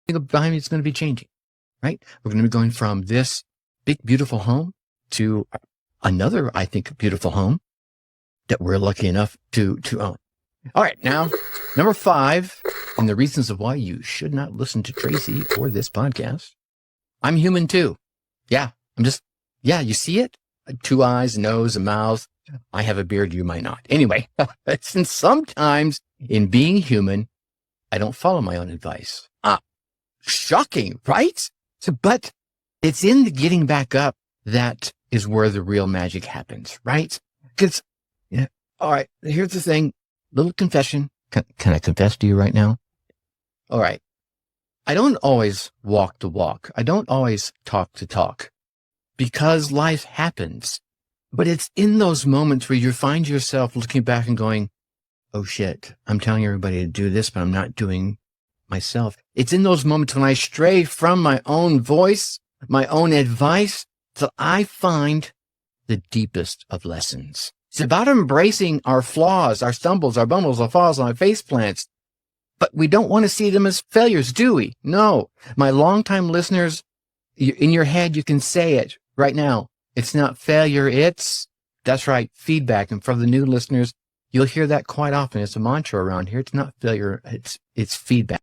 behind me is going to be changing, right? We're going to be going from this big, beautiful home to another, I think, beautiful home that we're lucky enough to own. All right. Now, number 5, and the reasons of why you should not listen to Tracy or this podcast. I'm human too. Yeah. You see it? 2 eyes, nose, a mouth. I have a beard. You might not. Anyway, and sometimes in being human, I don't follow my own advice. Shocking, right? But it's in the getting back up that is where the real magic happens, right? Because, all right, here's the thing. Little confession. Can I confess to you right now? All right. I don't always walk the walk. I don't always talk the talk because life happens. But it's in those moments where you find yourself looking back and going, oh shit, I'm telling everybody to do this, but I'm not doing myself. It's in those moments when I stray from my own voice, my own advice, till I find the deepest of lessons. It's about embracing our flaws, our stumbles, our bumbles, our falls, our face plants. But we don't want to see them as failures, do we? No. My longtime listeners, in your head, you can say it right now. It's not failure. That's right, feedback. And for the new listeners, you'll hear that quite often. It's a mantra around here. It's not failure. It's feedback.